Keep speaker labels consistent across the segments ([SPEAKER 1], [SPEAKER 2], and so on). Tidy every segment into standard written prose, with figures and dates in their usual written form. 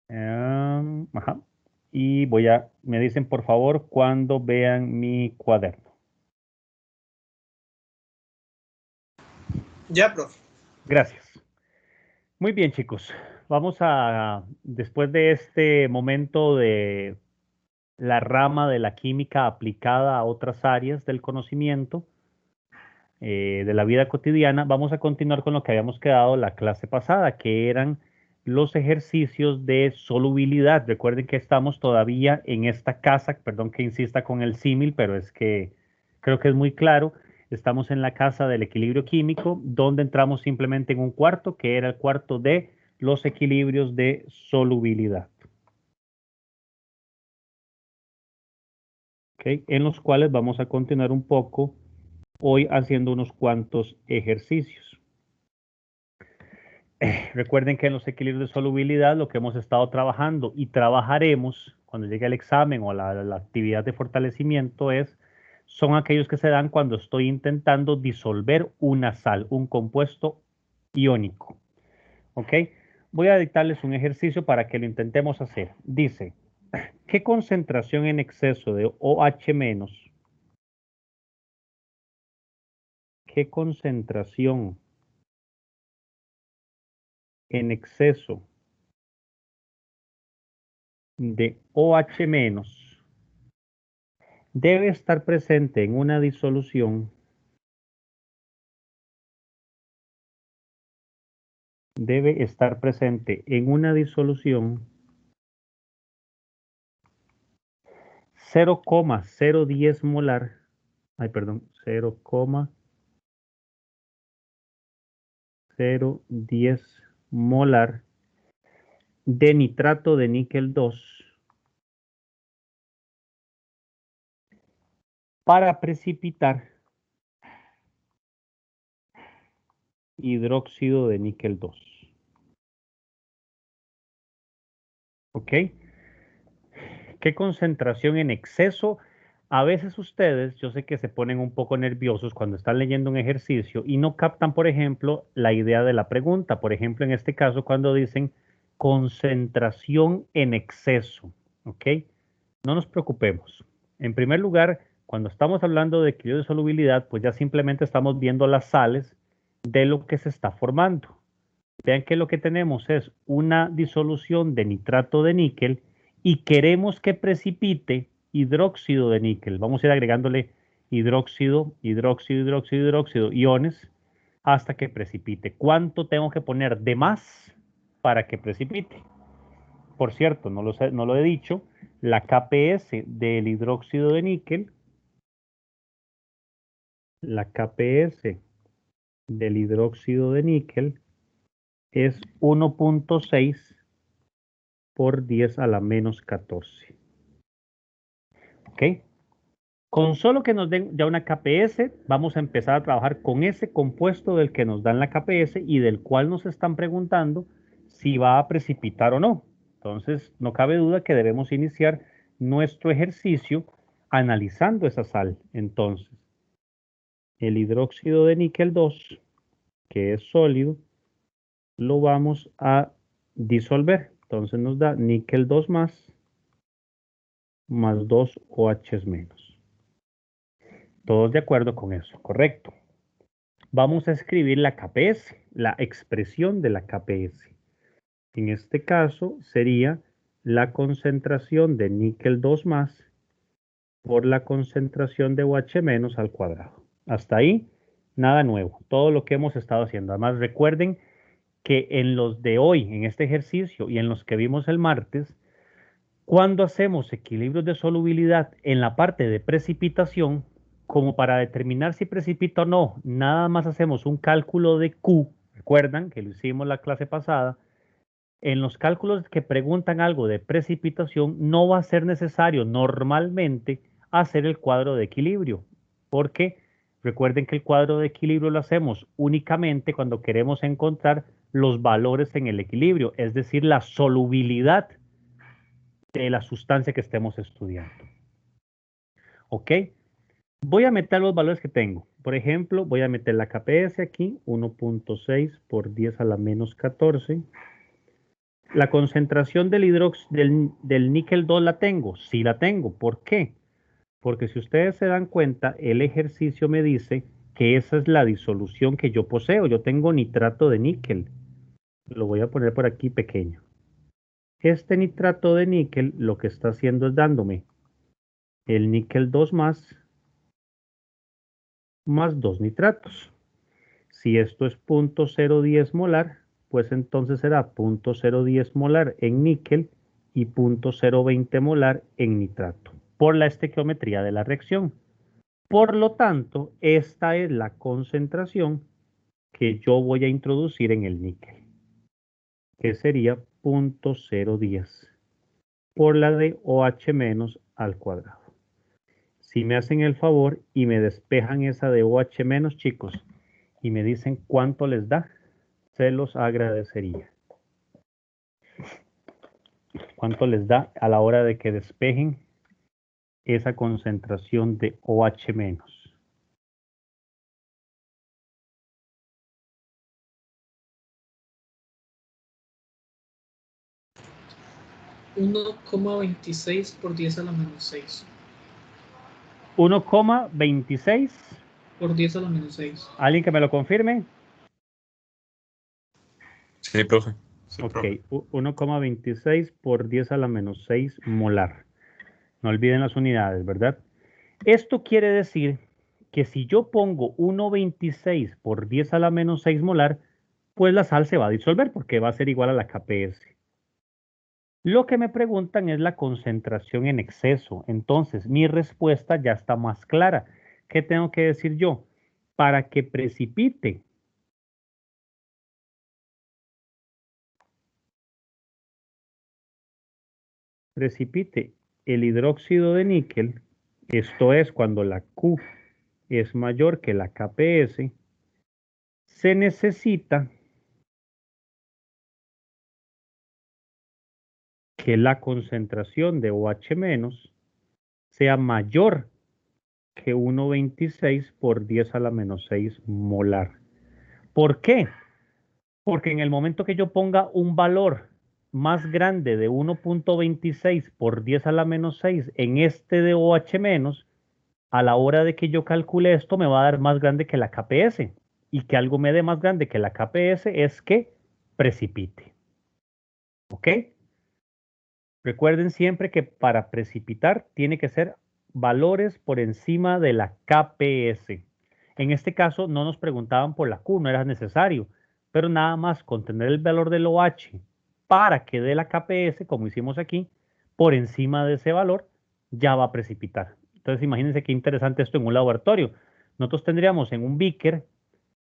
[SPEAKER 1] Ajá. Y me dicen por favor cuando vean mi cuaderno.
[SPEAKER 2] Ya, profe.
[SPEAKER 1] Gracias. Muy bien, chicos. Después de este momento de la rama de la química aplicada a otras áreas del conocimiento, de la vida cotidiana, vamos a continuar con lo que habíamos quedado la clase pasada, que eran los ejercicios de solubilidad. Recuerden que estamos todavía en esta casa, perdón que insista con el símil, pero es que creo que es muy claro. Estamos en la casa del equilibrio químico, donde entramos simplemente en un cuarto, que era el cuarto de los equilibrios de solubilidad. ¿Ok? En los cuales vamos a continuar un poco hoy haciendo unos cuantos ejercicios. Recuerden que en los equilibrios de solubilidad lo que hemos estado trabajando y trabajaremos cuando llegue el examen o la actividad de fortalecimiento son aquellos que se dan cuando estoy intentando disolver una sal, un compuesto iónico. ¿Ok? Voy a dictarles un ejercicio para que lo intentemos hacer. Dice, ¿qué concentración en exceso de OH menos? ¿Qué concentración en exceso de OH menos debe estar presente en una disolución, debe estar presente en una disolución 0,010 molar, perdón, 0,010 molar de nitrato de níquel 2 para precipitar hidróxido de níquel 2. ¿Ok? ¿Qué concentración en exceso? A veces ustedes, yo sé que se ponen un poco nerviosos cuando están leyendo un ejercicio y no captan, por ejemplo, la idea de la pregunta. Por ejemplo, en este caso, cuando dicen concentración en exceso, ¿ok? No nos preocupemos. En primer lugar, cuando estamos hablando de equilibrio de solubilidad, pues ya simplemente estamos viendo las sales de lo que se está formando. Vean que lo que tenemos es una disolución de nitrato de níquel y queremos que precipite hidróxido de níquel. Vamos a ir agregándole hidróxido, hidróxido, hidróxido, hidróxido, iones, hasta que precipite. ¿Cuánto tengo que poner de más para que precipite? Por cierto, no lo he dicho, la KPS del hidróxido de níquel, la KPS del hidróxido de níquel es 1,6 por 10 a la menos 14. ¿Ok? Con solo que nos den ya una KPS, vamos a empezar a trabajar con ese compuesto del que nos dan la KPS y del cual nos están preguntando si va a precipitar o no. Entonces, no cabe duda que debemos iniciar nuestro ejercicio analizando esa sal. Entonces, el hidróxido de níquel 2, que es sólido, lo vamos a disolver. Entonces nos da níquel 2 más 2 OH menos. Todos de acuerdo con eso, correcto. Vamos a escribir la KPS, la expresión de la KPS. En este caso sería la concentración de níquel 2 más por la concentración de OH menos al cuadrado. Hasta ahí, nada nuevo. Todo lo que hemos estado haciendo. Además, recuerden que en los de hoy, en este ejercicio y en los que vimos el martes, cuando hacemos equilibrios de solubilidad en la parte de precipitación, como para determinar si precipita o no, nada más hacemos un cálculo de Q, recuerdan que lo hicimos la clase pasada, en los cálculos que preguntan algo de precipitación, no va a ser necesario normalmente hacer el cuadro de equilibrio, porque recuerden que el cuadro de equilibrio lo hacemos únicamente cuando queremos encontrar los valores en el equilibrio, es decir, la solubilidad de la sustancia que estemos estudiando. ¿Ok? Voy a meter los valores que tengo. Por ejemplo, voy a meter la KPS aquí, 1,6 por 10 a la menos 14. La concentración del níquel 2 la tengo. Sí la tengo. ¿Por qué? Porque si ustedes se dan cuenta, el ejercicio me dice que esa es la disolución que yo poseo. Yo tengo nitrato de níquel. Lo voy a poner por aquí pequeño. Este nitrato de níquel lo que está haciendo es dándome el níquel 2 más 2 nitratos. Si esto es 0.010 molar, pues entonces será 0.010 molar en níquel y 0.020 molar en nitrato, por la estequiometría de la reacción. Por lo tanto, esta es la concentración que yo voy a introducir en el níquel, que sería 0.010 por la de OH menos al cuadrado. Si me hacen el favor y me despejan esa de OH menos, chicos, y me dicen cuánto les da, se los agradecería. ¿Cuánto les da a la hora de que despejen esa concentración de OH menos?
[SPEAKER 2] $1,26 por 10 a la menos 6.
[SPEAKER 1] 1,26
[SPEAKER 2] por 10 a la menos 6.
[SPEAKER 1] ¿Alguien que me lo confirme?
[SPEAKER 3] Sí, profe.
[SPEAKER 1] Ok, 1,26 por 10 a la menos 6 molar. No olviden las unidades, ¿verdad? Esto quiere decir que si yo pongo 1,26 por 10 a la menos 6 molar, pues la sal se va a disolver porque va a ser igual a la KPS. Lo que me preguntan es la concentración en exceso. Entonces, mi respuesta ya está más clara. ¿Qué tengo que decir yo? Para que precipite el hidróxido de níquel, esto es cuando la Q es mayor que la KPS, se necesita que la concentración de OH menos sea mayor que 1,26 por 10 a la menos 6 molar. ¿Por qué? Porque en el momento que yo ponga un valor más grande de 1,26 por 10 a la menos 6 en este de OH menos, a la hora de que yo calcule esto me va a dar más grande que la KPS. Y que algo me dé más grande que la KPS es que precipite. ¿Ok? Recuerden siempre que para precipitar tiene que ser valores por encima de la KPS. En este caso no nos preguntaban por la Q, no era necesario, pero nada más con tener el valor del OH para que dé la KPS, como hicimos aquí, por encima de ese valor, ya va a precipitar. Entonces imagínense qué interesante esto en un laboratorio. Nosotros tendríamos en un beaker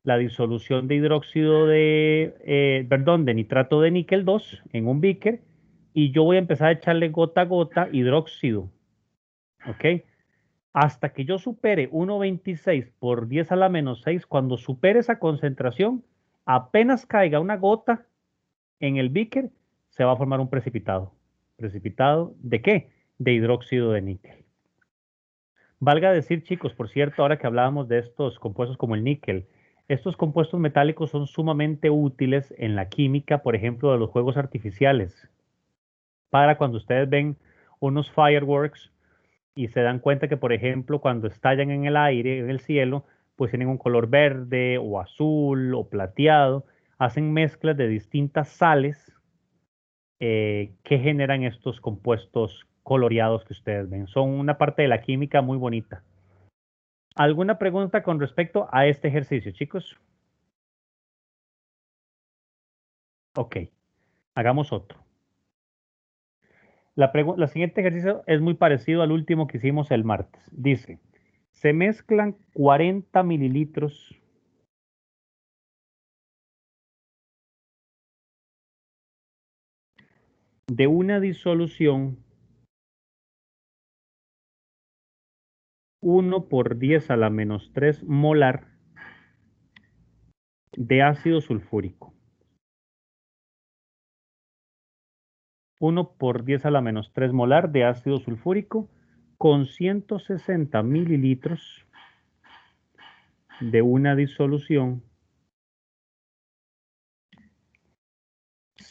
[SPEAKER 1] la disolución de hidróxido de nitrato de níquel 2 en un beaker y yo voy a empezar a echarle gota a gota hidróxido, ¿ok? Hasta que yo supere 1,26 por 10 a la menos 6, cuando supere esa concentración, apenas caiga una gota en el beaker, se va a formar un precipitado. ¿Precipitado de qué? De hidróxido de níquel. Valga decir, chicos, por cierto, ahora que hablábamos de estos compuestos como el níquel, estos compuestos metálicos son sumamente útiles en la química, por ejemplo, de los juegos artificiales. Para cuando ustedes ven unos fireworks y se dan cuenta que, por ejemplo, cuando estallan en el aire, en el cielo, pues tienen un color verde o azul o plateado, hacen mezclas de distintas sales que generan estos compuestos coloreados que ustedes ven. Son una parte de la química muy bonita. ¿Alguna pregunta con respecto a este ejercicio, chicos? Ok, hagamos otro. La siguiente ejercicio es muy parecido al último que hicimos el martes. Dice, se mezclan 40 mililitros de una disolución 1 por 10 a la menos 3 molar de ácido sulfúrico. 1 por 10 a la menos 3 molar de ácido sulfúrico con 160 mililitros de una disolución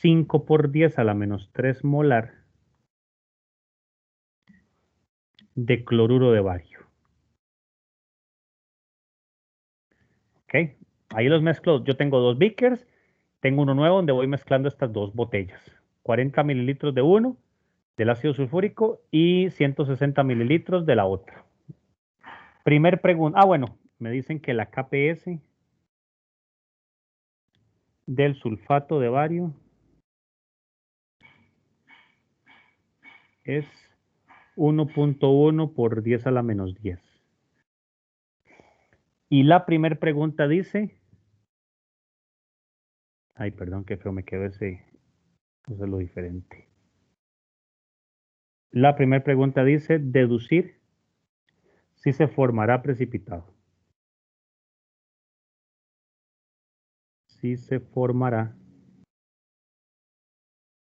[SPEAKER 1] 5 por 10 a la menos 3 molar de cloruro de bario. ¿Ok? Ahí los mezclo. Yo tengo 2 beakers. Tengo uno nuevo donde voy mezclando estas 2 botellas. 40 mililitros de uno, del ácido sulfúrico, y 160 mililitros de la otra. Primer pregunta. Ah, bueno, me dicen que la KPS del sulfato de bario es 1.1 por 10 a la menos 10. Y la primera pregunta dice, ay, perdón, qué feo me quedó ese, eso es lo diferente. La primera pregunta dice, deducir si se formará precipitado. Si se formará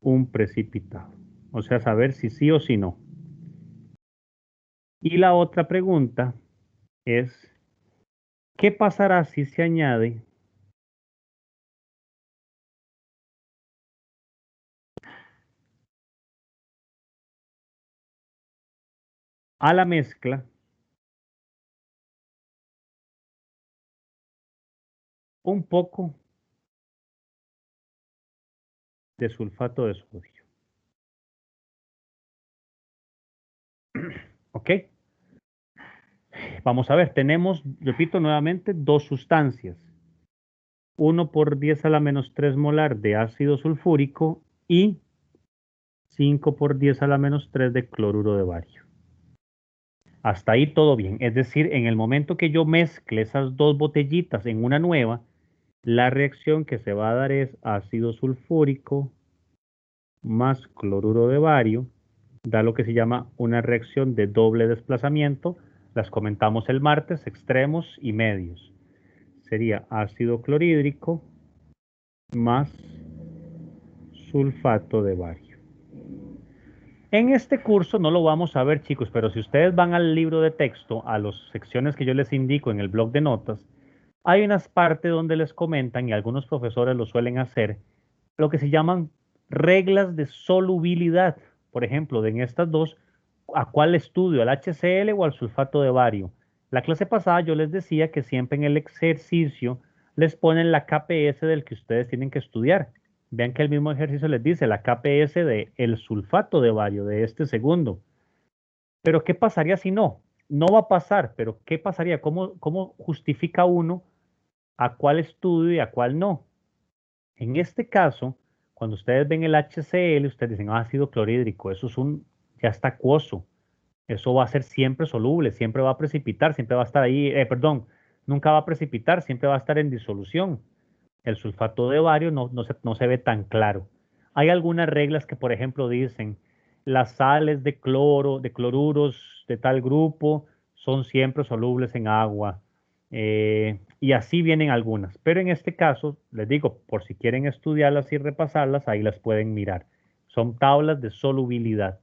[SPEAKER 1] un precipitado. O sea, saber si sí o si no. Y la otra pregunta es, ¿qué pasará si se añade a la mezcla un poco de sulfato de sodio? ¿Ok? Vamos a ver, tenemos, repito nuevamente, 2 sustancias. 1 por 10 a la menos 3 molar de ácido sulfúrico y 5 por 10 a la menos 3 de cloruro de bario. Hasta ahí todo bien. Es decir, en el momento que yo mezcle esas 2 botellitas en una nueva, la reacción que se va a dar es ácido sulfúrico más cloruro de bario, da lo que se llama una reacción de doble desplazamiento. Las comentamos el martes, extremos y medios. Sería ácido clorhídrico más sulfato de bario. En este curso no lo vamos a ver, chicos, pero si ustedes van al libro de texto, a las secciones que yo les indico en el blog de notas, hay unas partes donde les comentan, y algunos profesores lo suelen hacer, lo que se llaman reglas de solubilidad. Por ejemplo, en estas dos, ¿a cuál estudio? ¿Al HCl o al sulfato de bario? La clase pasada yo les decía que siempre en el ejercicio les ponen la KPS del que ustedes tienen que estudiar. Vean que el mismo ejercicio les dice la KPS de el sulfato de bario, de este segundo. Pero ¿qué pasaría si no? No va a pasar, pero ¿qué pasaría? ¿Cómo justifica uno a cuál estudio y a cuál no? En este caso, cuando ustedes ven el HCl, ustedes dicen ácido clorhídrico, eso es ya está acuoso, eso va a ser siempre soluble, siempre va a precipitar, siempre va a estar ahí, perdón, nunca va a precipitar, siempre va a estar en disolución. El sulfato de bario no se ve tan claro. Hay algunas reglas que, por ejemplo, dicen las sales de cloro, de cloruros de tal grupo, son siempre solubles en agua. Y así vienen algunas. Pero en este caso, les digo, por si quieren estudiarlas y repasarlas, ahí las pueden mirar. Son tablas de solubilidad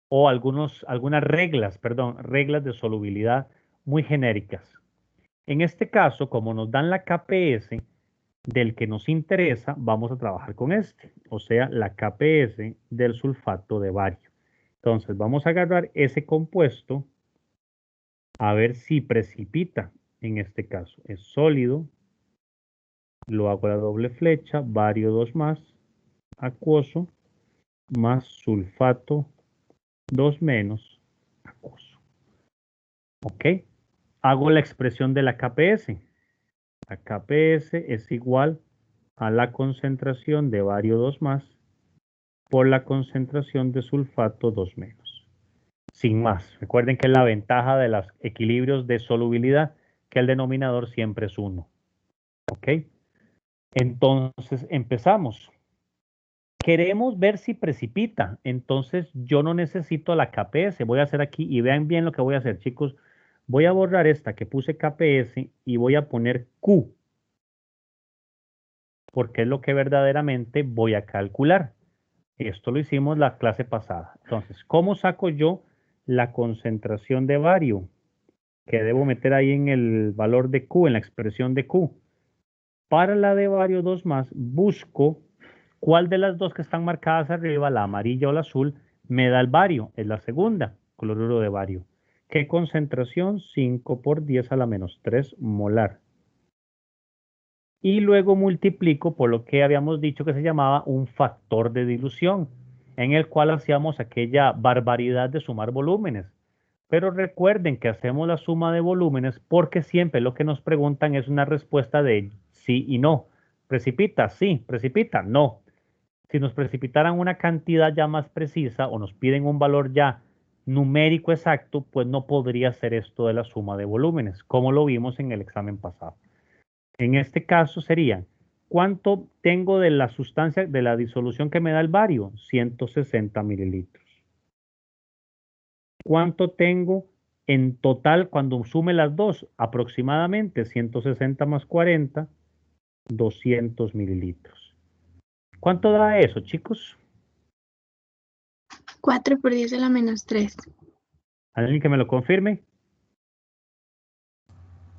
[SPEAKER 1] o algunas reglas, perdón, reglas de solubilidad muy genéricas. En este caso, como nos dan la KPS del que nos interesa, vamos a trabajar con este, o sea, la KPS del sulfato de bario. Entonces, vamos a agarrar ese compuesto a ver si precipita. En este caso, es sólido. Lo hago a la doble flecha, bario 2 más, acuoso, más sulfato 2 menos, acuoso. ¿Ok? Hago la expresión de la KPS. La KPS es igual a la concentración de bario 2 más por la concentración de sulfato 2 menos. Sin más. Recuerden que es la ventaja de los equilibrios de solubilidad, que el denominador siempre es 1. ¿Ok? Entonces empezamos. Queremos ver si precipita. Entonces yo no necesito la KPS. Voy a hacer aquí y vean bien lo que voy a hacer, chicos. Voy a borrar esta que puse KPS y voy a poner Q, porque es lo que verdaderamente voy a calcular. Esto lo hicimos la clase pasada. Entonces, ¿cómo saco yo la concentración de bario? Que debo meter ahí en el valor de Q, en la expresión de Q. Para la de bario 2 más, busco ¿Cuál de las dos que están marcadas arriba, la amarilla o la azul, me da el bario? Es la segunda, cloruro de bario. ¿Qué concentración? 5 por 10 a la menos 3 molar. Y luego multiplico por lo que habíamos dicho que se llamaba un factor de dilución, en el cual hacíamos aquella barbaridad de sumar volúmenes. Pero recuerden que hacemos la suma de volúmenes porque siempre lo que nos preguntan es una respuesta de sí y no. ¿Precipita? Sí. ¿Precipita? No. Si nos precipitaran una cantidad ya más precisa o nos piden un valor ya numérico exacto, pues no podría ser esto de la suma de volúmenes, como lo vimos en el examen pasado. En este caso sería, ¿cuánto tengo de la sustancia, de la disolución que me da el bario? 160 mililitros. ¿Cuánto tengo en total cuando sume las dos? Aproximadamente 160 más 40, 200 mililitros. ¿Cuánto da eso, chicos?
[SPEAKER 3] 4 por 10 a la menos 3.
[SPEAKER 1] ¿Alguien que me lo confirme?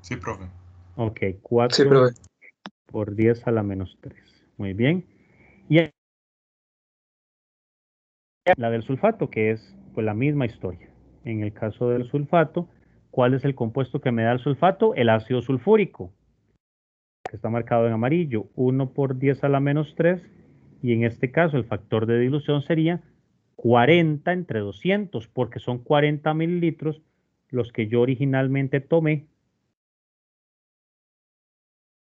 [SPEAKER 4] Sí, profe.
[SPEAKER 1] Ok, 4
[SPEAKER 5] Sí, profe.
[SPEAKER 1] por 10 a la menos 3. Muy bien. Y la del sulfato, que es pues la misma historia. En el caso del sulfato, ¿cuál es el compuesto que me da el sulfato? El ácido sulfúrico, que está marcado en amarillo, 1 por 10 a la menos 3. Y en este caso el factor de dilución sería 40 entre 200, porque son 40 mililitros los que yo originalmente tomé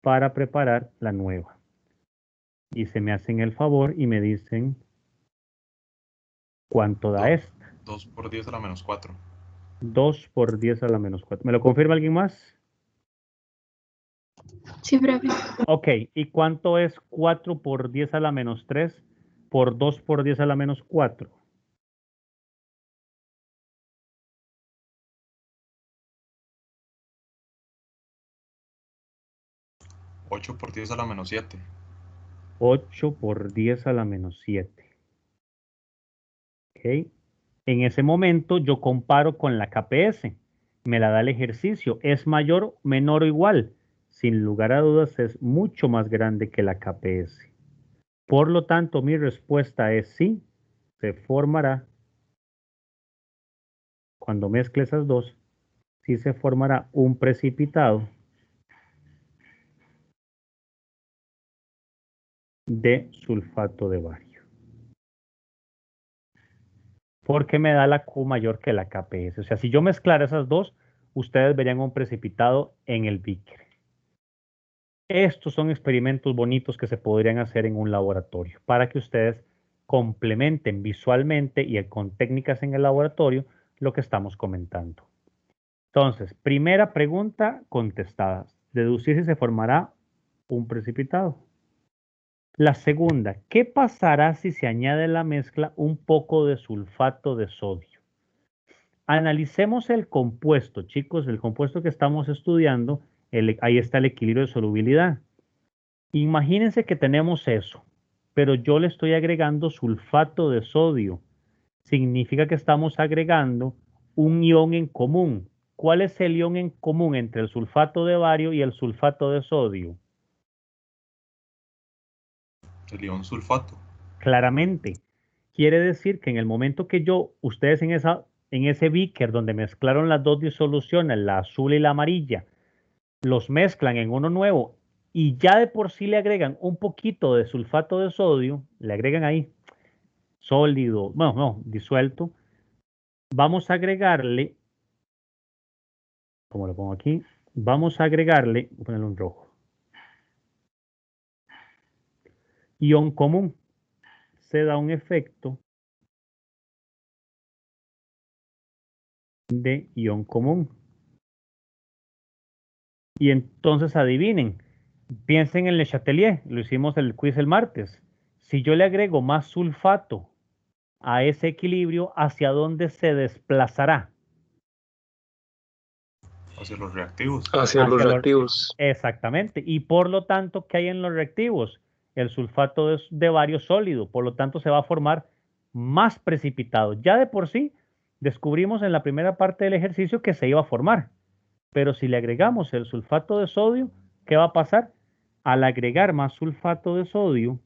[SPEAKER 1] para preparar la nueva. Y se me hacen el favor y me dicen cuánto da esta.
[SPEAKER 4] 2 por 10 a la menos 4.
[SPEAKER 1] 2 por 10 a la menos 4. ¿Me lo confirma alguien más?
[SPEAKER 3] Sí, profe.
[SPEAKER 1] Ok, ¿y cuánto es 4 por 10 a la menos 3 por 2 por 10 a la menos 4?
[SPEAKER 4] ¿8 por 10 a la menos 7?
[SPEAKER 1] 8 por 10 a la menos 7. Ok. En ese momento yo comparo con la KPS. Me la da el ejercicio. ¿Es mayor, menor o igual? Sin lugar a dudas es mucho más grande que la KPS. Por lo tanto, mi respuesta es sí. Se formará, cuando mezcle esas dos, sí se formará un precipitado de sulfato de bario. Porque me da la Q mayor que la KPS. O sea, si yo mezclara esas dos, ustedes verían un precipitado en el beaker. Estos son experimentos bonitos que se podrían hacer en un laboratorio para que ustedes complementen visualmente y con técnicas en el laboratorio lo que estamos comentando. Entonces, primera pregunta contestada. Deducir si se formará un precipitado. La segunda, ¿qué pasará si se añade a la mezcla un poco de sulfato de sodio? Analicemos el compuesto, chicos, el compuesto que estamos estudiando, ahí está el equilibrio de solubilidad. Imagínense que tenemos eso, pero yo le estoy agregando sulfato de sodio. Significa que estamos agregando un ion en común. ¿Cuál es el ion en común entre el sulfato de bario y el sulfato de sodio?
[SPEAKER 4] El ion sulfato.
[SPEAKER 1] Claramente. Quiere decir que en el momento que ustedes en ese beaker donde mezclaron las dos disoluciones, la azul y la amarilla, los mezclan en uno nuevo y ya de por sí le agregan un poquito de sulfato de sodio, le agregan ahí sólido, bueno, no, disuelto, vamos a agregarle, como lo pongo aquí, vamos a agregarle, voy a ponerle un rojo, ion común. Se da un efecto de ion común. Y entonces adivinen, piensen en Le Chatelier, lo hicimos el quiz el martes. Si yo le agrego más sulfato a ese equilibrio, ¿hacia dónde se desplazará?
[SPEAKER 4] Hacia los reactivos.
[SPEAKER 5] Hacia los reactivos.
[SPEAKER 1] Exactamente. Y por lo tanto, ¿qué hay en los reactivos? El sulfato de bario sólido. Por lo tanto, se va a formar más precipitado. Ya de por sí, descubrimos en la primera parte del ejercicio que se iba a formar. Pero si le agregamos el sulfato de sodio, ¿qué va a pasar? Al agregar más sulfato de sodio,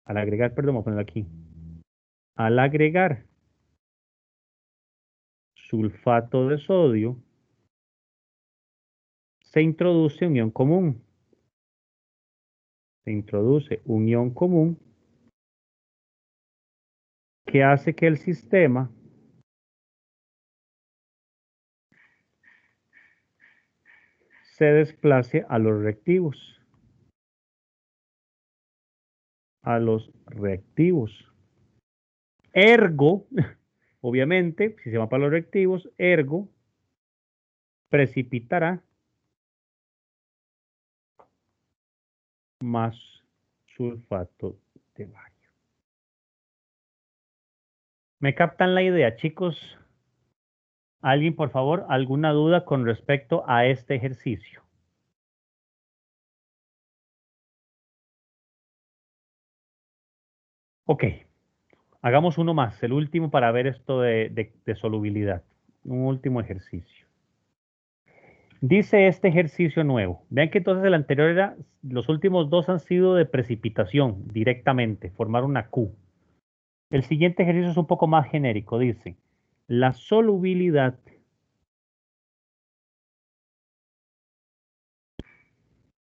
[SPEAKER 1] Al agregar, perdón, voy a ponerlo aquí. Al agregar sulfato de sodio, se introduce un ion común. Se introduce un ion común que hace que el sistema se desplace a los reactivos. A los reactivos. Ergo, obviamente, si se va para los reactivos, ergo precipitará más sulfato de bario. ¿Me captan la idea, chicos? ¿Alguien, por favor, alguna duda con respecto a este ejercicio? Ok, hagamos uno más, el último para ver esto de solubilidad. Un último ejercicio. Dice este ejercicio nuevo. Vean que entonces el anterior era, los últimos dos han sido de precipitación directamente, formar una Q. El siguiente ejercicio es un poco más genérico. Dice, la solubilidad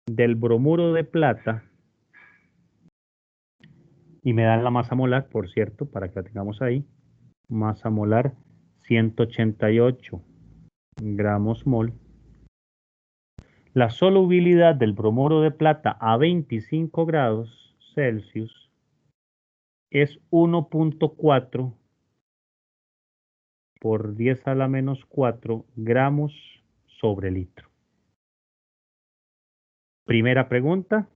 [SPEAKER 1] del bromuro de plata, y me dan la masa molar, por cierto, para que la tengamos ahí, masa molar 188 gramos mol. La solubilidad del bromuro de plata a 25 grados Celsius es 1.4 por 10 a la menos 4 gramos sobre litro. Primera pregunta,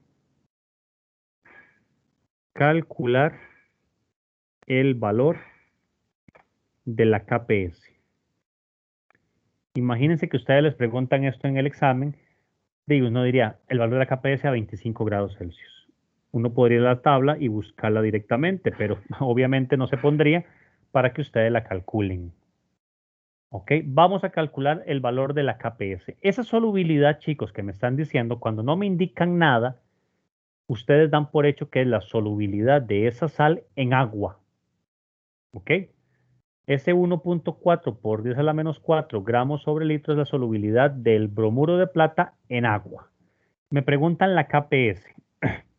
[SPEAKER 1] calcular el valor de la KPS. Imagínense que ustedes les preguntan esto en el examen, digo, uno diría el valor de la KPS a 25 grados Celsius. Uno podría ir a la tabla y buscarla directamente, pero obviamente no se pondría para que ustedes la calculen. ¿Ok? Vamos a calcular el valor de la KPS. Esa solubilidad, chicos, que me están diciendo, cuando no me indican nada, ustedes dan por hecho que es la solubilidad de esa sal en agua. ¿Ok? Ese 1.4 por 10 a la menos 4 gramos sobre litro es la solubilidad del bromuro de plata en agua. Me preguntan la KPS.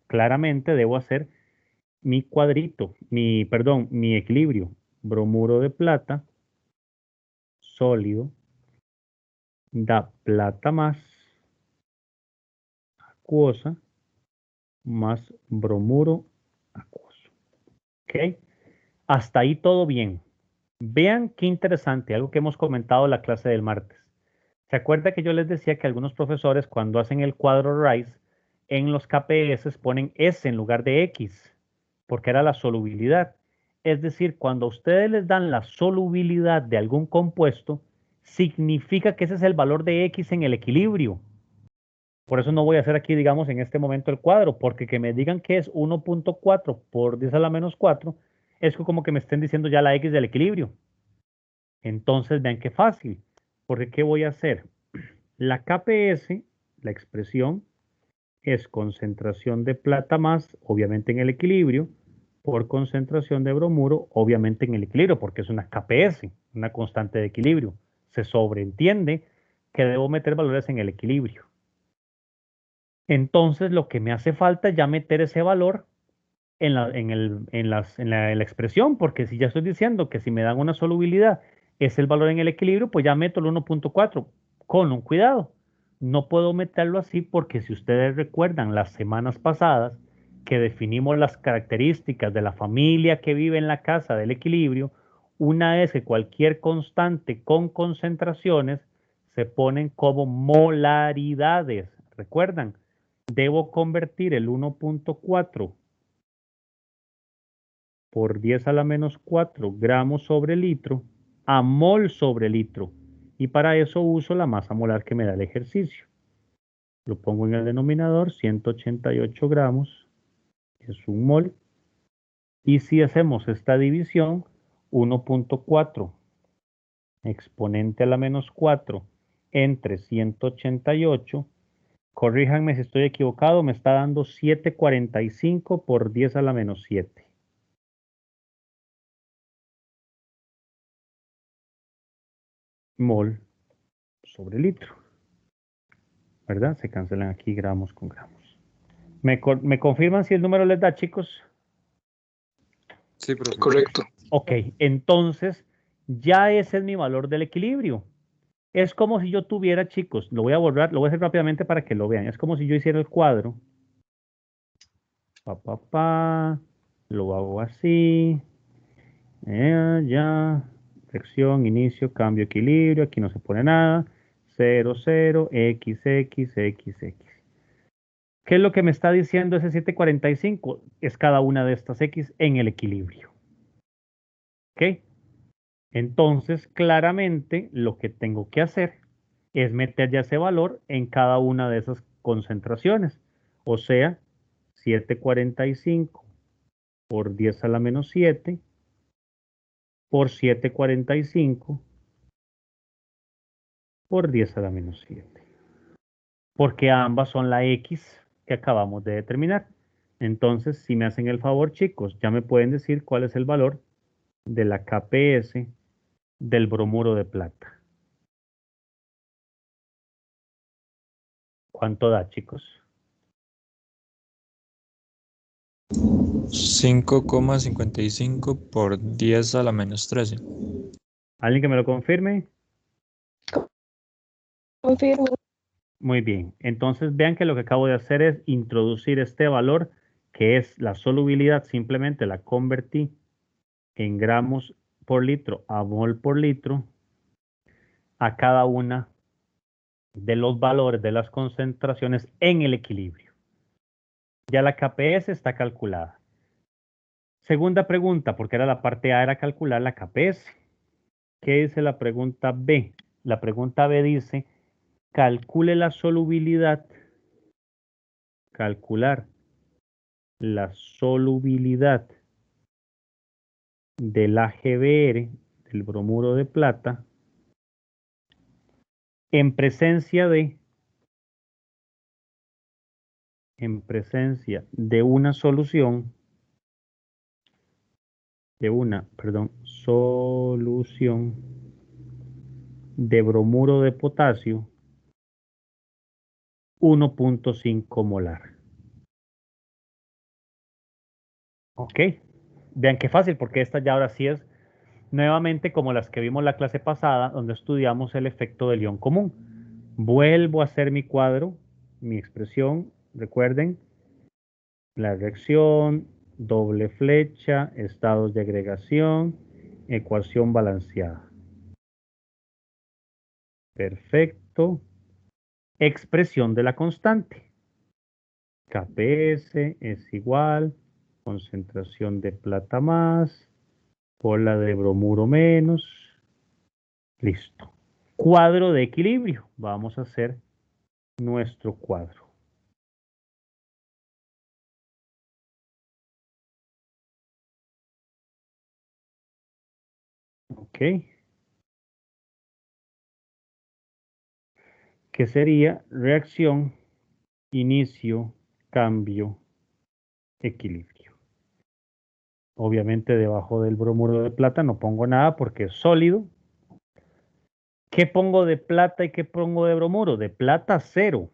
[SPEAKER 1] Claramente debo hacer mi cuadrito, mi equilibrio. Bromuro de plata sólido da plata más acuosa más bromuro acuoso. ¿Ok? Hasta ahí todo bien. Vean qué interesante, algo que hemos comentado en la clase del martes. ¿Se acuerda que yo les decía que algunos profesores cuando hacen el cuadro Rice en los KPS ponen S en lugar de X? Porque era la solubilidad. Es decir, cuando ustedes les dan la solubilidad de algún compuesto, significa que ese es el valor de X en el equilibrio. Por eso no voy a hacer aquí, digamos, en este momento el cuadro, porque que me digan que es 1.4 por 10 a la menos 4, es como que me estén diciendo ya la X del equilibrio. Entonces, vean qué fácil, porque ¿qué voy a hacer? La KPS, la expresión, es concentración de plata más, obviamente en el equilibrio, por concentración de bromuro, obviamente en el equilibrio, porque es una KPS, una constante de equilibrio. Se sobreentiende que debo meter valores en el equilibrio. Entonces, lo que me hace falta es ya meter ese valor en la expresión, porque si ya estoy diciendo que si me dan una solubilidad es el valor en el equilibrio, pues ya meto el 1.4 con un cuidado. No puedo meterlo así porque si ustedes recuerdan las semanas pasadas que definimos las características de la familia que vive en la casa del equilibrio, una es que cualquier constante con concentraciones se ponen como molaridades. ¿Recuerdan? Debo convertir el 1.4 por 10 a la menos 4 gramos sobre litro a mol sobre litro. Y para eso uso la masa molar que me da el ejercicio. Lo pongo en el denominador, 188 gramos, es un mol. Y si hacemos esta división, 1.4 exponente a la menos 4 entre 188 Corríjanme si estoy equivocado, me está dando 745 por 10 a la menos 7. Mol sobre litro. ¿Verdad? Se cancelan aquí gramos con gramos. ¿Me confirman si el número les da, chicos?
[SPEAKER 5] Sí, profe.
[SPEAKER 2] Correcto.
[SPEAKER 1] Ok, entonces ya ese es mi valor del equilibrio. Es como si yo tuviera, chicos, lo voy a borrar, lo voy a hacer rápidamente para que lo vean. Es como si yo hiciera el cuadro. Lo hago así. Ya. Sección, inicio, cambio, equilibrio. Aquí no se pone nada. 0, 0, X, X, X, X. ¿Qué es lo que me está diciendo ese 745? Es cada una de estas X en el equilibrio. ¿Ok? Entonces, claramente, lo que tengo que hacer es meter ya ese valor en cada una de esas concentraciones. O sea, 745 por 10 a la menos 7 por 745 por 10 a la menos 7. Porque ambas son la X que acabamos de determinar. Entonces, si me hacen el favor, chicos, ya me pueden decir cuál es el valor de la KPS del bromuro de plata. ¿Cuánto da, chicos?
[SPEAKER 5] 5,55 por 10 a la menos 13.
[SPEAKER 1] ¿Alguien que me lo confirme?
[SPEAKER 3] Confirmo.
[SPEAKER 1] Muy bien. Entonces vean que lo que acabo de hacer es introducir este valor que es la solubilidad. Simplemente la convertí en gramos por litro a mol por litro a cada una de los valores de las concentraciones en el equilibrio. Ya la KPS está calculada. Segunda pregunta, porque era la parte A, era calcular la KPS. ¿Qué dice la pregunta B? La pregunta B dice, calcule la solubilidad. Calcular la solubilidad del AgBr, del bromuro de plata, en presencia de una solución, solución de bromuro de potasio 1.5 molar. Ok, vean qué fácil, porque esta ya ahora sí es nuevamente como las que vimos la clase pasada, donde estudiamos el efecto del ion común. Vuelvo a hacer mi cuadro, mi expresión, recuerden, la reacción, doble flecha, estados de agregación, ecuación balanceada. Perfecto. Expresión de la constante. KPS es igual, concentración de plata más, por la de bromuro menos. Listo. Cuadro de equilibrio. Vamos a hacer nuestro cuadro. Ok. Que sería reacción, inicio, cambio, equilibrio. Obviamente debajo del bromuro de plata no pongo nada porque es sólido. ¿Qué pongo de plata y qué pongo de bromuro? De plata 0.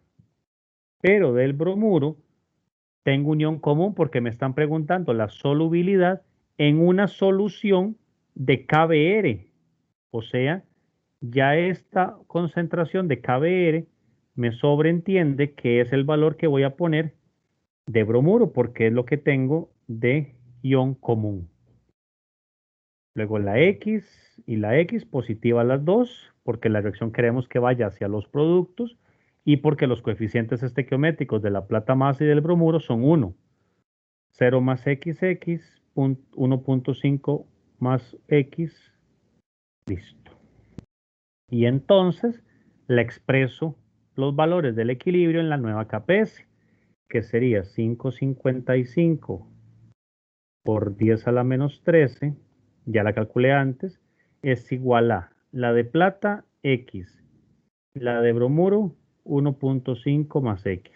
[SPEAKER 1] Pero del bromuro tengo unión común porque me están preguntando la solubilidad en una solución de KBr. O sea, ya esta concentración de KBr me sobreentiende que es el valor que voy a poner de bromuro porque es lo que tengo de ion común. Luego la X y la X positiva las dos, porque la reacción queremos que vaya hacia los productos y porque los coeficientes estequiométricos de la plata más y del bromuro son 1. 0 más XX, 1.5 más X, listo. Y entonces la expreso los valores del equilibrio en la nueva KPS, que sería 555 por 10 a la menos 13, ya la calculé antes, es igual a la de plata X, la de bromuro 1.5 más X.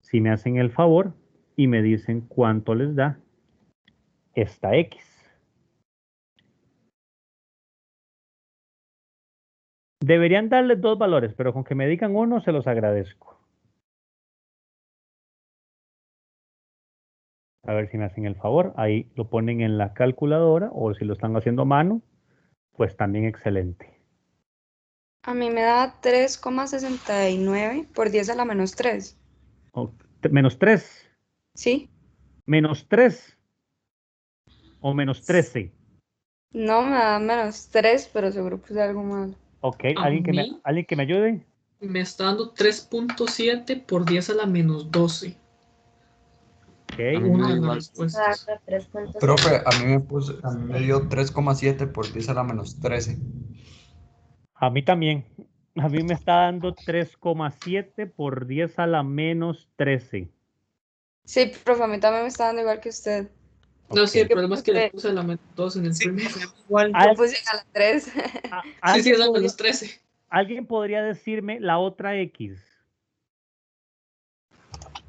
[SPEAKER 1] Si me hacen el favor y me dicen cuánto les da esta X. Deberían darles dos valores, pero con que me digan uno se los agradezco. A ver si me hacen el favor. Ahí lo ponen en la calculadora o si lo están haciendo a mano, pues también excelente.
[SPEAKER 6] A mí me da 3,69 por 10 a la menos 3.
[SPEAKER 1] Menos 3.
[SPEAKER 6] ¿Sí?
[SPEAKER 1] Menos 3. O menos 13.
[SPEAKER 6] No, me da menos 3, pero seguro puse algo mal.
[SPEAKER 1] Ok,
[SPEAKER 2] A
[SPEAKER 1] ¿alguien que me ayude?
[SPEAKER 2] Me está dando 3.7 por 10 a la menos 12.
[SPEAKER 1] Ok,
[SPEAKER 5] A mí me
[SPEAKER 2] Una
[SPEAKER 5] da
[SPEAKER 2] de
[SPEAKER 5] igual.
[SPEAKER 2] las respuestas.
[SPEAKER 7] Profe, a mí me dio 3,7 por 10 a la menos 13.
[SPEAKER 1] a mí también. A mí me está dando 3,7 por 10 a la menos 13.
[SPEAKER 6] Sí, profe, a mí también me está dando igual que usted.
[SPEAKER 2] No, sí, el
[SPEAKER 1] Ok.
[SPEAKER 2] problema es que le puse la menos 12 en el primero.
[SPEAKER 8] Igual.
[SPEAKER 6] Yo puse a la 3.
[SPEAKER 2] Sí, sí,
[SPEAKER 1] ¿Alguien,
[SPEAKER 2] es la menos 13.
[SPEAKER 1] ¿Alguien podría decirme la otra X?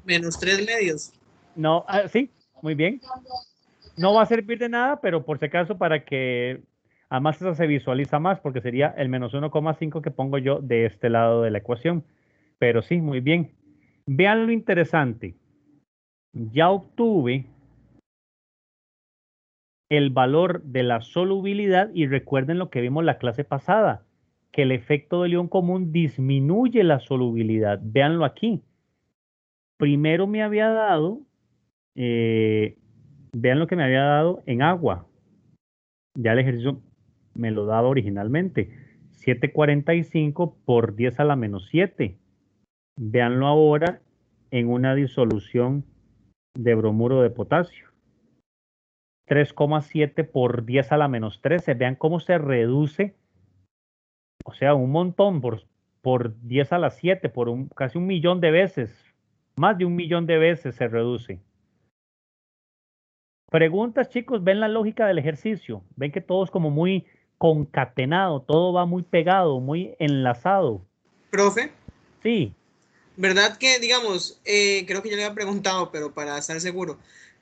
[SPEAKER 8] Menos 3 medios.
[SPEAKER 1] No, sí, muy bien. No va a servir de nada, pero por si acaso para que además eso se visualiza más, porque sería el menos 1,5 que pongo yo de este lado de la ecuación. Pero sí, muy bien. Vean lo interesante. Ya obtuve el valor de la solubilidad y recuerden lo que vimos la clase pasada, que el efecto del ion común disminuye la solubilidad. Véanlo aquí. Primero me había dado, vean lo que me había dado en agua. Ya el ejercicio me lo daba originalmente. 745 por 10 a la menos 7. Véanlo ahora en una disolución de bromuro de potasio. 3,7 por 10 a la menos 13. Vean cómo se reduce, o sea, un montón por 10 a la 7, por casi 1.000.000 de veces. Más de 1.000.000 de veces se reduce. Preguntas, chicos, ven la lógica del ejercicio. Ven que todo es como muy concatenado, todo va muy pegado, muy enlazado.
[SPEAKER 8] Profe,
[SPEAKER 1] Sí,
[SPEAKER 8] ¿verdad que, digamos, creo que yo le había preguntado, pero para estar seguro,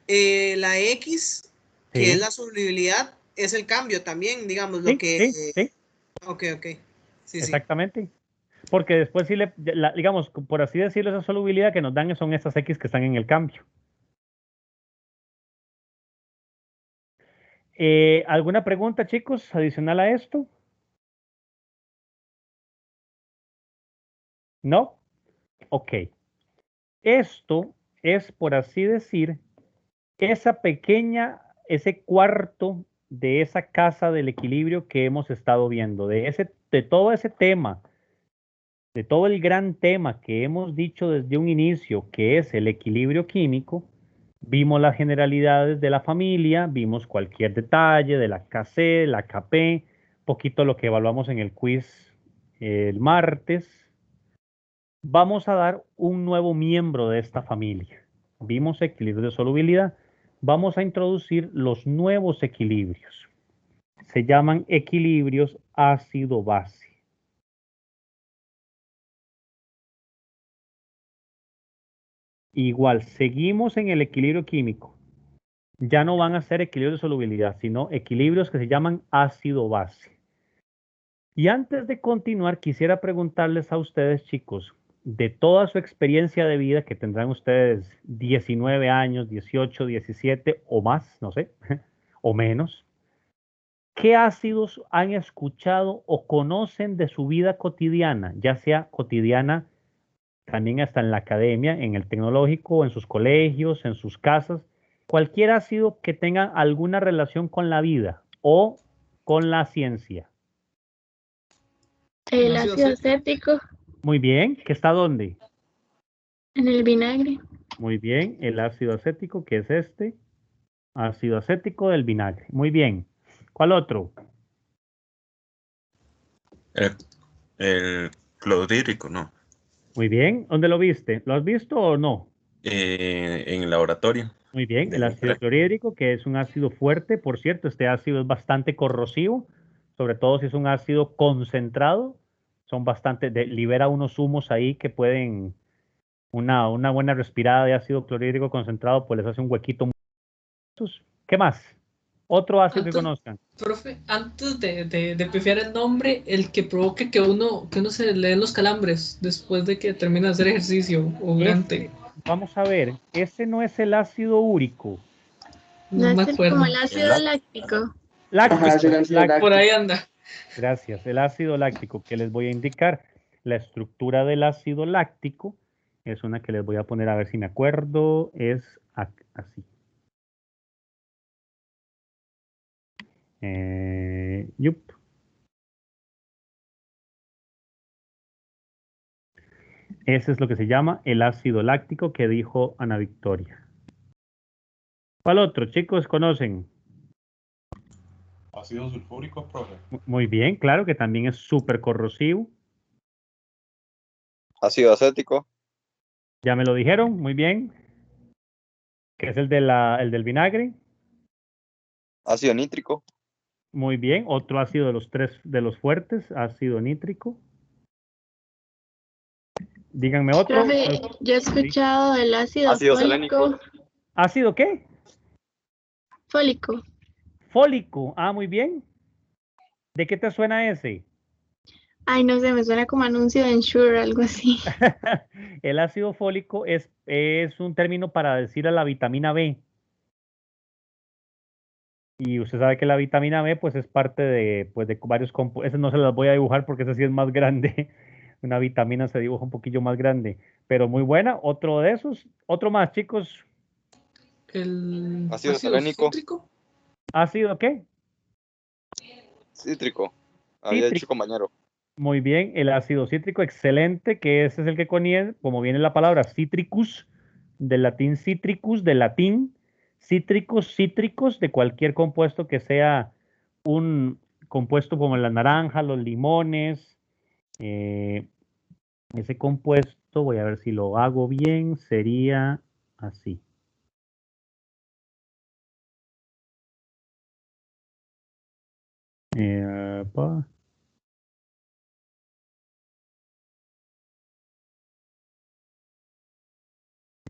[SPEAKER 8] la X, que es
[SPEAKER 1] sí,
[SPEAKER 8] la solubilidad, es el cambio también, digamos, lo
[SPEAKER 1] sí,
[SPEAKER 8] que...
[SPEAKER 1] sí, sí,
[SPEAKER 8] Ok, ok. Sí, sí.
[SPEAKER 1] exactamente. Porque después sí digamos, por así decirlo, esa solubilidad que nos dan son esas X que están en el cambio. ¿Alguna pregunta, chicos, adicional a esto? ¿No? Ok. Esto es, por así decir, ese cuarto de esa casa del equilibrio que hemos estado viendo, de todo ese tema, de todo el gran tema que hemos dicho desde un inicio, que es el equilibrio químico. Vimos las generalidades de la familia, vimos cualquier detalle de la KC, la KP, poquito lo que evaluamos en el quiz el martes. Vamos a dar un nuevo miembro de esta familia. Vimos equilibrios de solubilidad. Vamos a introducir los nuevos equilibrios. Se llaman equilibrios ácido-base. Igual, seguimos en el equilibrio químico. Ya no van a ser equilibrios de solubilidad, sino equilibrios que se llaman ácido-base. Y antes de continuar, quisiera preguntarles a ustedes, chicos, de toda su experiencia de vida, que tendrán ustedes 19 años, 18, 17 o más, no sé, o menos, ¿qué ácidos han escuchado o conocen de su vida cotidiana, ya sea cotidiana también hasta en la academia, en el tecnológico, en sus colegios, en sus casas, cualquier ácido que tenga alguna relación con la vida o con la ciencia?
[SPEAKER 3] El
[SPEAKER 2] ácido
[SPEAKER 3] ácido acético
[SPEAKER 1] Muy bien, ¿que está dónde?
[SPEAKER 3] en el vinagre.
[SPEAKER 1] Muy bien, el ácido acético, que es este, ácido acético del vinagre. Muy bien. ¿Cuál otro?
[SPEAKER 5] El clorhídrico, no.
[SPEAKER 1] Muy bien. ¿Dónde lo viste? ¿Lo has visto o no?
[SPEAKER 5] En el laboratorio
[SPEAKER 1] Muy bien,
[SPEAKER 5] de
[SPEAKER 1] el
[SPEAKER 5] mi
[SPEAKER 1] ácido
[SPEAKER 5] práctica.
[SPEAKER 1] clorhídrico, que es un ácido fuerte, por cierto, este ácido es bastante corrosivo, sobre todo si es un ácido concentrado, son bastante, libera unos humos ahí que pueden, una buena respirada de ácido clorhídrico concentrado, pues les hace un huequito. ¿Qué más? Otro ácido que
[SPEAKER 2] Antes,
[SPEAKER 1] conozcan.
[SPEAKER 2] profe, antes de pifiar el nombre, el que provoque que uno se le den los calambres después de que termina de hacer ejercicio o durante.
[SPEAKER 1] Vamos a ver, ese no es el ácido úrico.
[SPEAKER 2] No
[SPEAKER 3] No
[SPEAKER 2] me
[SPEAKER 3] es
[SPEAKER 2] acuerdo.
[SPEAKER 3] como el ácido láctico.
[SPEAKER 1] Láctico.
[SPEAKER 2] Por ahí anda.
[SPEAKER 1] Gracias. El ácido láctico que les voy a indicar. La estructura del ácido láctico es una que les voy a poner a ver si me acuerdo. Es así. Yup. Ese es lo que se llama el ácido láctico que dijo Ana Victoria. ¿Cuál otro? Chicos, ¿conocen?
[SPEAKER 4] Ácido sulfúrico, profe.
[SPEAKER 1] Muy bien, claro que también es súper corrosivo.
[SPEAKER 9] Ácido acético.
[SPEAKER 1] Ya me lo dijeron, muy bien. Que es el del vinagre.
[SPEAKER 9] Ácido nítrico.
[SPEAKER 1] Muy bien. Otro ácido de los tres, de los fuertes, ácido nítrico. Díganme otro.
[SPEAKER 3] Profe, yo he escuchado el ácido
[SPEAKER 9] Ácido
[SPEAKER 3] fólico.
[SPEAKER 1] ¿Ácido qué?
[SPEAKER 3] Fólico.
[SPEAKER 1] Fólico. Ah, muy bien. ¿De qué te suena ese?
[SPEAKER 3] Ay, no sé, me suena como anuncio de Ensure, algo así.
[SPEAKER 1] El ácido fólico es un término para decir a la vitamina B. Y usted sabe que la vitamina B pues es parte de, pues, de varios compuestos. Ese no se las voy a dibujar porque ese sí es más grande. Una vitamina se dibuja un poquillo más grande. Pero muy buena. Otro de esos. Otro más, chicos.
[SPEAKER 2] El
[SPEAKER 9] Ácido selénico.
[SPEAKER 2] cítrico.
[SPEAKER 1] ¿Ácido qué?
[SPEAKER 9] Cítrico. Había dicho
[SPEAKER 1] Cítrico.
[SPEAKER 9] compañero.
[SPEAKER 1] Muy bien. El ácido cítrico, excelente. Que ese es el que contiene, como viene la palabra citricus, del latín citricus, del latín cítricos, cítricos, de cualquier compuesto que sea un compuesto como la naranja, los limones. Ese compuesto, voy a ver si lo hago bien, sería así. Pa.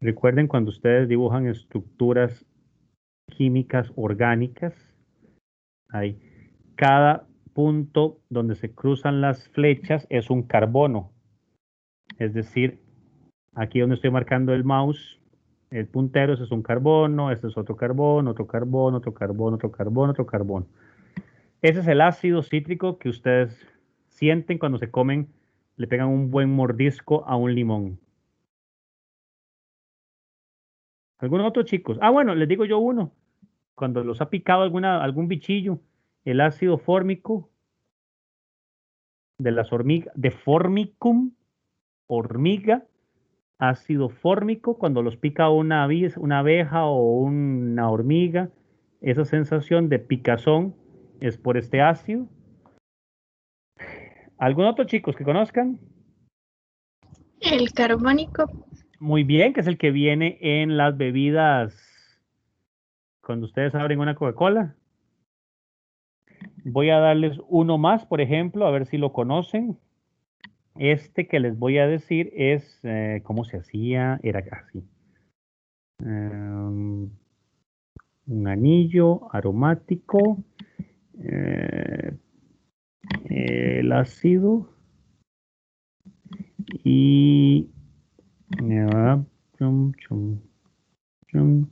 [SPEAKER 1] Recuerden cuando ustedes dibujan estructuras químicas orgánicas, ahí, cada punto donde se cruzan las flechas es un carbono. Es decir, aquí donde estoy marcando el mouse, el puntero, ese es un carbono, este es otro carbono, otro carbono, otro carbono, otro carbono, otro carbono. Ese es el ácido cítrico que ustedes sienten cuando se comen, le pegan un buen mordisco a un limón. ¿Algún otro, chicos? Ah, bueno, les digo yo uno. Cuando los ha picado algún bichillo, el ácido fórmico de las hormigas, de Formicum, hormiga, ácido fórmico, cuando los pica una abeja o una hormiga, esa sensación de picazón es por este ácido. ¿Algún otro, chicos, que conozcan?
[SPEAKER 3] El carbónico.
[SPEAKER 1] Muy bien, que es el que viene en las bebidas cuando ustedes abren una Coca-Cola. Voy a darles uno más, por ejemplo, a ver si lo conocen. Este que les voy a decir es, ¿cómo se hacía? Era así. Un anillo aromático. El ácido. Y... chum, chum, chum.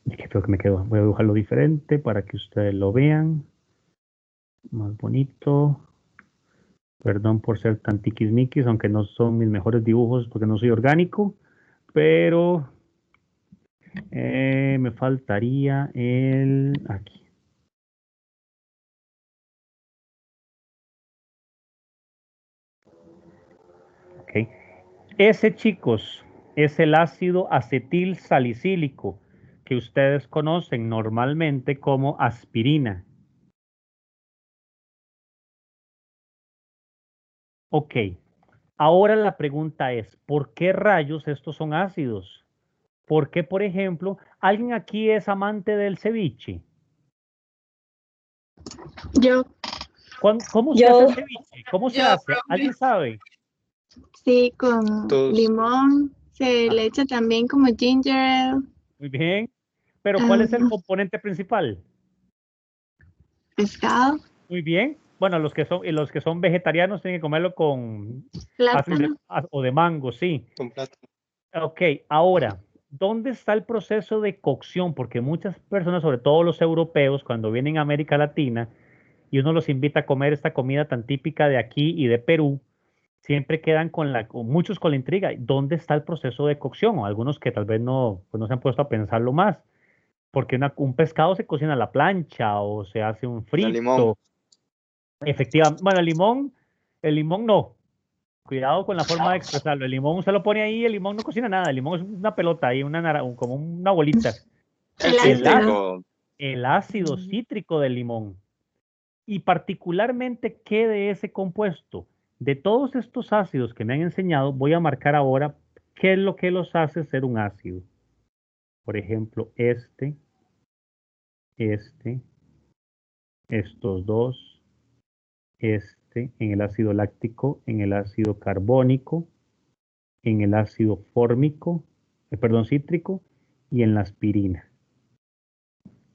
[SPEAKER 1] Es que creo que me quedo. Voy a dibujarlo diferente para que ustedes lo vean. Más bonito. Perdón por ser tan tiquismiquis, aunque no son mis mejores dibujos porque no soy orgánico. Pero me faltaría el... aquí. Ok. Ese, chicos, es el ácido acetil salicílico que ustedes conocen normalmente como aspirina. Ok, ahora la pregunta es, ¿por qué rayos estos son ácidos? ¿Por qué, por ejemplo, alguien aquí es amante del ceviche?
[SPEAKER 3] Yo,
[SPEAKER 1] ¿Cómo se
[SPEAKER 6] Yo-
[SPEAKER 1] hace el ceviche? ¿Cómo se
[SPEAKER 2] Yo,
[SPEAKER 1] hace?
[SPEAKER 2] profe.
[SPEAKER 1] ¿Alguien sabe?
[SPEAKER 3] sí, con
[SPEAKER 9] Todos.
[SPEAKER 3] limón. Se le echa también como ginger ale,
[SPEAKER 1] Muy bien. Pero ¿cuál es el
[SPEAKER 3] ah,
[SPEAKER 1] componente principal?
[SPEAKER 3] pescado,
[SPEAKER 1] Muy bien. Bueno, los que son vegetarianos tienen que comerlo hacen
[SPEAKER 3] plátano.
[SPEAKER 1] o de mango, sí.
[SPEAKER 9] Con plátano.
[SPEAKER 1] Ok, ahora, ¿dónde está el proceso de cocción? Porque muchas personas, sobre todo los europeos, cuando vienen a América Latina y uno los invita a comer esta comida tan típica de aquí y de Perú, siempre quedan muchos con la intriga. ¿Dónde está el proceso de cocción? O algunos que tal vez no, pues no se han puesto a pensarlo más. Porque un pescado se cocina a la plancha o se hace un
[SPEAKER 9] Con el limón.
[SPEAKER 1] frito. Efectivamente, bueno, el limón no. Cuidado con la forma de expresarlo. El limón se lo pone ahí, el limón no cocina nada. El limón es una pelota ahí, como una bolita.
[SPEAKER 3] El
[SPEAKER 1] El, á-
[SPEAKER 9] Cítrico.
[SPEAKER 1] el ácido cítrico del limón. Y particularmente, ¿qué de ese compuesto? De todos estos ácidos que me han enseñado, voy a marcar ahora qué es lo que los hace ser un ácido. Por ejemplo, estos dos, en el ácido láctico, en el ácido carbónico, en el ácido cítrico y en la aspirina.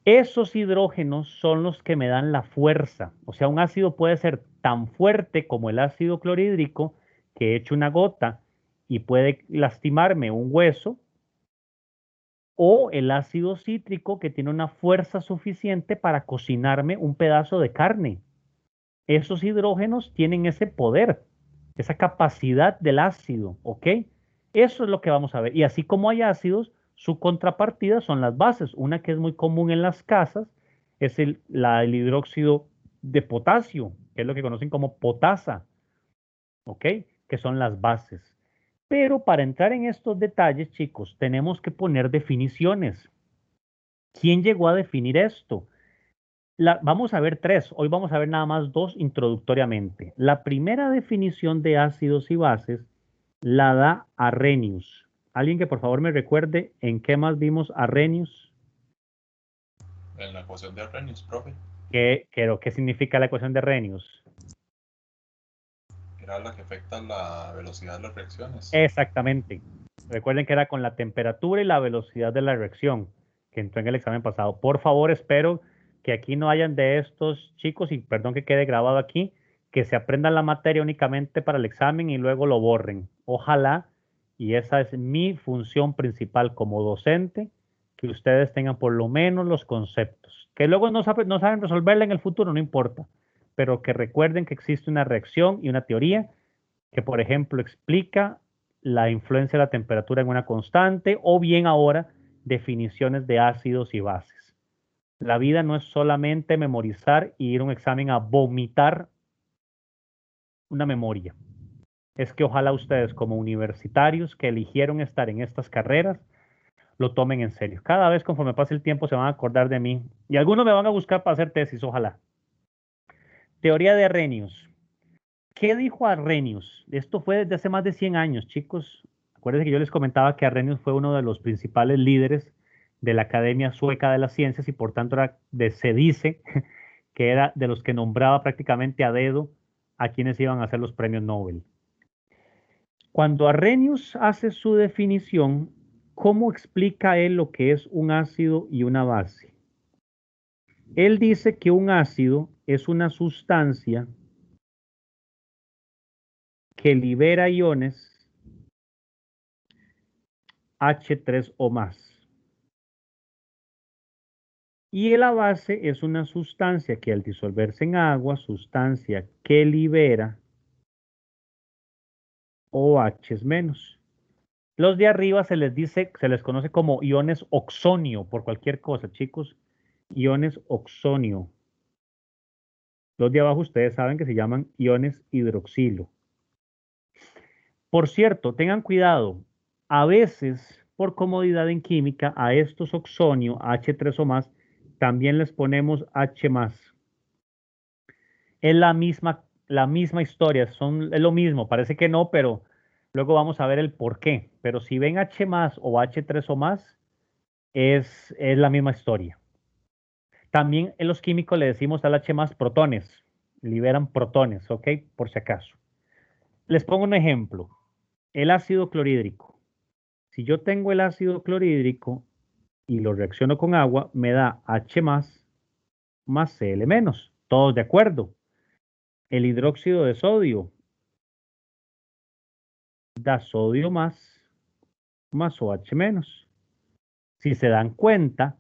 [SPEAKER 1] Esos hidrógenos son los que me dan la fuerza. O sea, un ácido puede ser tan fuerte como el ácido clorhídrico que eche una gota y puede lastimarme un hueso, o el ácido cítrico que tiene una fuerza suficiente para cocinarme un pedazo de carne. Esos hidrógenos tienen ese poder, esa capacidad del ácido, ¿ok? Eso es lo que vamos a ver. Y así como hay ácidos, su contrapartida son las bases. Una que es muy común en las casas es el hidróxido de potasio, que es lo que conocen como potasa, ¿ok? Que son las bases. Pero para entrar en estos detalles, chicos, tenemos que poner definiciones. ¿Quién llegó a definir esto? Vamos a ver tres, hoy vamos a ver nada más dos introductoriamente. La primera definición de ácidos y bases la da Arrhenius. ¿Alguien que por favor me recuerde en qué más vimos Arrhenius?
[SPEAKER 4] En la ecuación de Arrhenius, profe.
[SPEAKER 1] ¿Qué significa la ecuación de Arrhenius?
[SPEAKER 4] Era la que afecta la velocidad de las reacciones.
[SPEAKER 1] Exactamente. Recuerden que era con la temperatura y la velocidad de la reacción que entró en el examen pasado. Por favor, espero que aquí no hayan de estos chicos, y perdón que quede grabado aquí, que se aprendan la materia únicamente para el examen y luego lo borren. Ojalá, y esa es mi función principal como docente, que ustedes tengan por lo menos los conceptos. Que luego no saben resolverla en el futuro, no importa, pero que recuerden que existe una reacción y una teoría que, por ejemplo, explica la influencia de la temperatura en una constante, o bien ahora definiciones de ácidos y bases. La vida no es solamente memorizar y ir a un examen a vomitar una memoria. Es que ojalá ustedes, como universitarios que eligieron estar en estas carreras, lo tomen en serio. Cada vez conforme pase el tiempo se van a acordar de mí y algunos me van a buscar para hacer tesis, ojalá. Teoría de Arrhenius. ¿Qué dijo Arrhenius? Esto fue desde hace más de 100 años, chicos. Acuérdense que yo les comentaba que Arrhenius fue uno de los principales líderes de la Academia Sueca de las Ciencias y por tanto se dice que era de los que nombraba prácticamente a dedo a quienes iban a hacer los premios Nobel. Cuando Arrhenius hace su definición, ¿cómo explica él lo que es un ácido y una base? Él dice que un ácido es una sustancia que libera iones H3 o más. Y la base es una sustancia que al disolverse en agua, sustancia que libera OH menos. Los de arriba se les conoce como iones oxonio por cualquier cosa, chicos. Iones oxonio. Los de abajo ustedes saben que se llaman iones hidroxilo. Por cierto, tengan cuidado. A veces, por comodidad en química, a estos oxonio, H3 o más, también les ponemos H más. Es la misma historia, es lo mismo, parece que no, pero luego vamos a ver el por qué. Pero si ven H más o H3 o más, es la misma historia. También en los químicos le decimos al H más protones. Liberan protones, ¿ok? Por si acaso. Les pongo un ejemplo. El ácido clorhídrico. Si yo tengo el ácido clorhídrico y lo reacciono con agua, me da H más Cl menos. ¿Todos de acuerdo? El hidróxido de sodio da sodio más OH menos. Si se dan cuenta,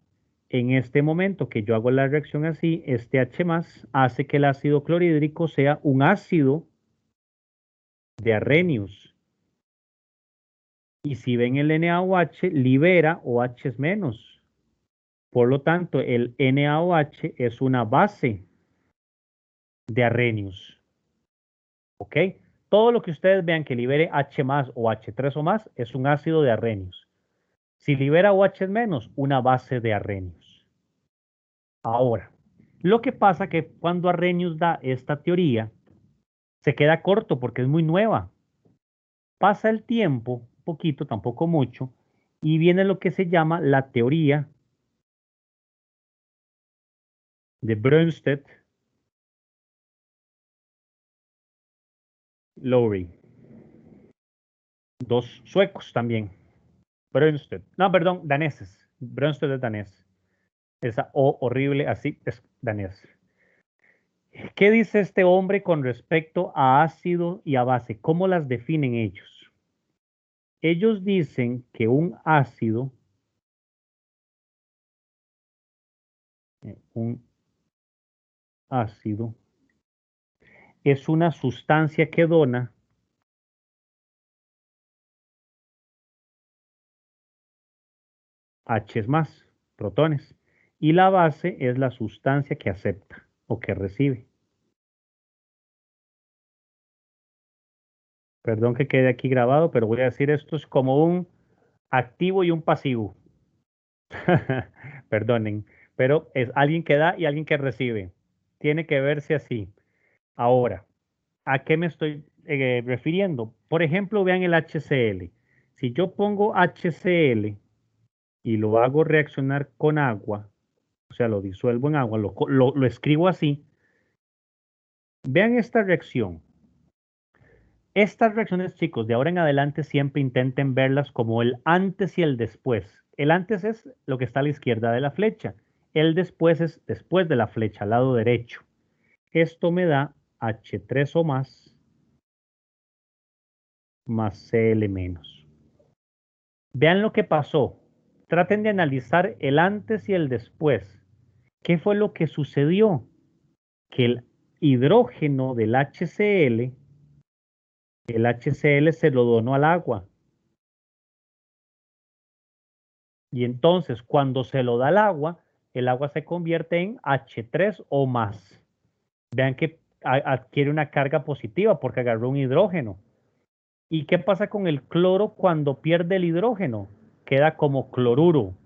[SPEAKER 1] en este momento que yo hago la reacción así, este H más hace que el ácido clorhídrico sea un ácido de Arrhenius. Y si ven el NaOH, libera OH menos. Por lo tanto, el NaOH es una base de Arrhenius. ¿Ok? Todo lo que ustedes vean que libere H más o H3 o más es un ácido de Arrhenius. Si libera OH menos, una base de Arrhenius. Ahora, lo que pasa que cuando Arrhenius da esta teoría, se queda corto porque es muy nueva. Pasa el tiempo, poquito, tampoco mucho, y viene lo que se llama la teoría de Brønsted-Lowry. Dos suecos también. Brønsted. No, perdón, daneses. Brønsted es danés. Esa O horrible así es danés. ¿Qué dice este hombre con respecto a ácido y a base? ¿Cómo las definen ellos? Ellos dicen que un ácido es una sustancia que dona H más, protones, y la base es la sustancia que acepta o que recibe. Perdón que quede aquí grabado, pero voy a decir esto es como un activo y un pasivo. Perdonen, pero es alguien que da y alguien que recibe. Tiene que verse así. Ahora, ¿a qué me estoy refiriendo? Por ejemplo, vean el HCl. Si yo pongo HCl y lo hago reaccionar con agua, o sea, lo disuelvo en agua, lo escribo así. Vean esta reacción. Estas reacciones, chicos, de ahora en adelante siempre intenten verlas como el antes y el después. El antes es lo que está a la izquierda de la flecha. El después es después de la flecha, al lado derecho. Esto me da H3 o más Cl menos. Vean lo que pasó. Traten de analizar el antes y el después. ¿Qué fue lo que sucedió? Que el hidrógeno del HCl, el HCl se lo donó al agua. Y entonces, cuando se lo da al agua, el agua se convierte en H3 o más. Vean que adquiere una carga positiva porque agarró un hidrógeno. ¿Y qué pasa con el cloro cuando pierde el hidrógeno? Queda como cloruro,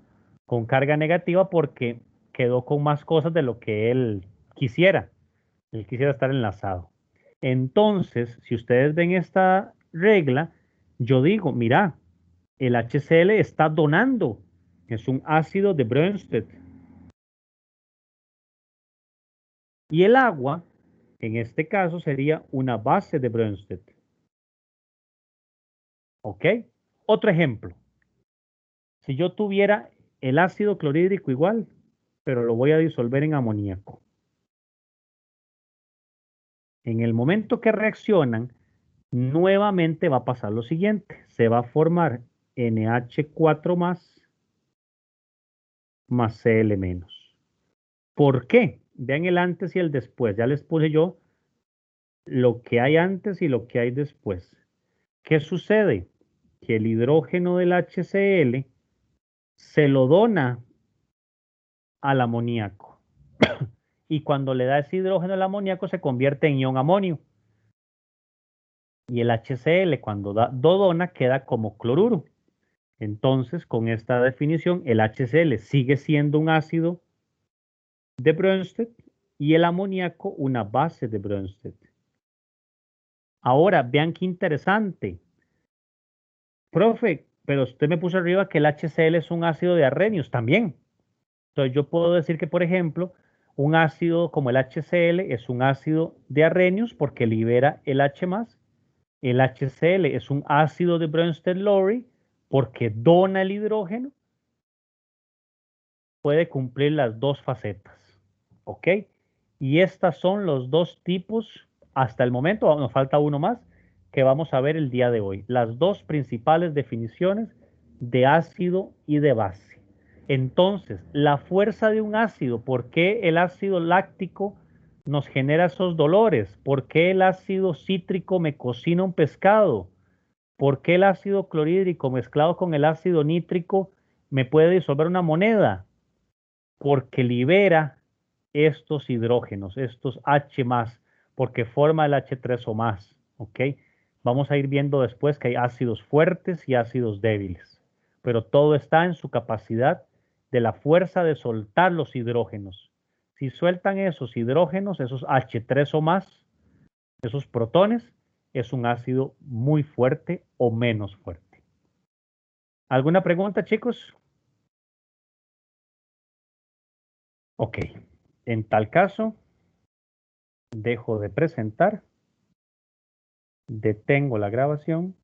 [SPEAKER 1] con carga negativa porque quedó con más cosas de lo que él quisiera. Él quisiera estar enlazado. Entonces, si ustedes ven esta regla, yo digo, mira, el HCl está donando. Es un ácido de Brønsted. Y el agua, en este caso, sería una base de Brønsted. ¿Ok? Otro ejemplo. Si yo tuviera el ácido clorhídrico igual, pero lo voy a disolver en amoníaco. En el momento que reaccionan, nuevamente va a pasar lo siguiente. Se va a formar NH4 más Cl menos. ¿Por qué? Vean el antes y el después. Ya les puse yo lo que hay antes y lo que hay después. ¿Qué sucede? Que el hidrógeno del HCl se lo dona al amoníaco. Y cuando le da ese hidrógeno al amoníaco se convierte en ion amonio. Y el HCl cuando dona queda como cloruro. Entonces, con esta definición, el HCl sigue siendo un ácido de Brønsted y el amoníaco una base de Brønsted. Ahora, vean qué interesante. Profe, pero usted me puso arriba que el HCl es un ácido de Arrhenius también. Entonces yo puedo decir que, por ejemplo, un ácido como el HCl es un ácido de Arrhenius porque libera el H+. El HCl es un ácido de Brønsted-Lowry porque dona el hidrógeno. Puede cumplir las dos facetas. ¿Ok? Y estas son los dos tipos, hasta el momento, nos falta uno más, que vamos a ver el día de hoy. Las dos principales definiciones de ácido y de base. Entonces, la fuerza de un ácido, ¿por qué el ácido láctico nos genera esos dolores? ¿Por qué el ácido cítrico me cocina un pescado? ¿Por qué el ácido clorhídrico mezclado con el ácido nítrico me puede disolver una moneda? Porque libera estos hidrógenos, estos H+, porque forma el H3 o más, ¿ok? Vamos a ir viendo después que hay ácidos fuertes y ácidos débiles, pero todo está en su capacidad de la fuerza de soltar los hidrógenos. Si sueltan esos hidrógenos, esos H3 o más, esos protones, es un ácido muy fuerte o menos fuerte. ¿Alguna pregunta, chicos? Ok, en tal caso, dejo de presentar, detengo la grabación